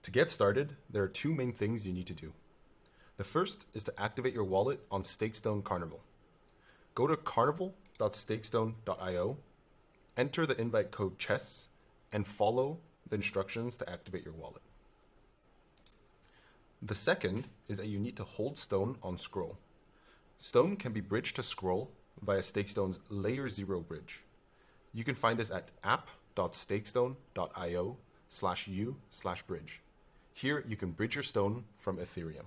To get started, there are two main things you need to do. The first is to activate your wallet on StakeStone Carnival. Go to carnival.stakestone.io, enter the invite code CHESS, and follow the instructions to activate your wallet. The second is that you need to hold Stone on Scroll. Stone can be bridged to Scroll via StakeStone's Layer 0 bridge. You can find this at app.stakestone.io/u/bridge. Here you can bridge your Stone from Ethereum.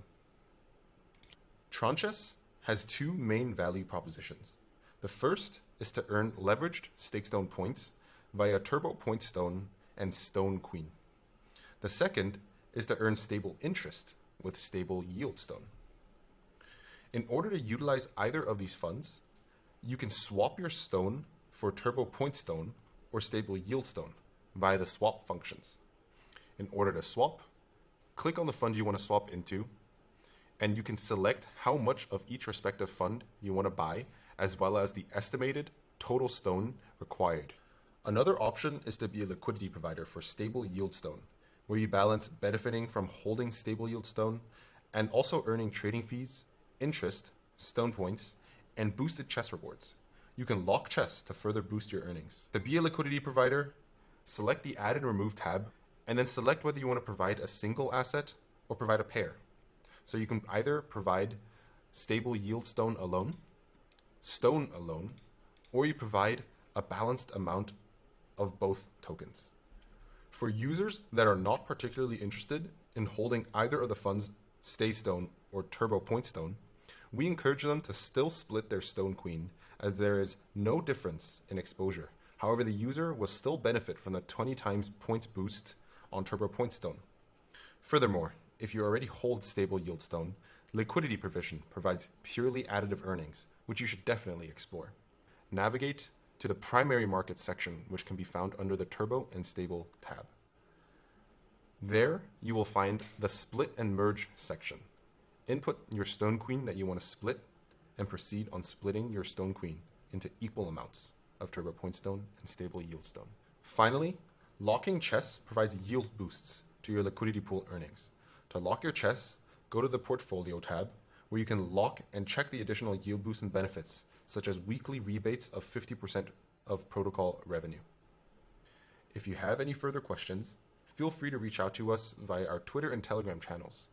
Tranchess has two main value propositions. The first is to earn leveraged StakeStone points via turPStone and Stone Queen. The second is to earn stable interest with stable yield Stone. In order to utilize either of these funds, you can swap your Stone for turPStone or stable yield Stone via the swap functions. In order to swap, click on the fund you want to swap into, and you can select how much of each respective fund you want to buy, as well as the estimated total Stone required. Another option is to be a liquidity provider for stable yield Stone, where you balance benefiting from holding stable yield Stone and also earning trading fees, interest, Stone points, and boosted chess rewards. You can lock chess to further boost your earnings. To be a liquidity provider, select the Add and Remove tab, and then select whether you want to provide a single asset or provide a pair. So you can either provide stable yield Stone alone, or you provide a balanced amount of both tokens. For users that are not particularly interested in holding either of the funds staYSTONE or turPStone, we encourage them to still split their Stone Queen, as there is no difference in exposure. However, the user will still benefit from the 20 times points boost on turPStone. Furthermore, if you already hold stable yield Stone, liquidity provision provides purely additive earnings, which you should definitely explore. Navigate to the primary market section, which can be found under the Turbo and Stable tab. There, you will find the Split and Merge section. Input your Stone Queen that you want to split and proceed on splitting your Stone Queen into equal amounts of turPStone and stable yield Stone. Finally, locking chess provides yield boosts to your liquidity pool earnings. To lock your chess, go to the Portfolio tab, where you can lock and check the additional yield boosts and benefits, such as weekly rebates of 50% of protocol revenue. If you have any further questions, feel free to reach out to us via our Twitter and Telegram channels.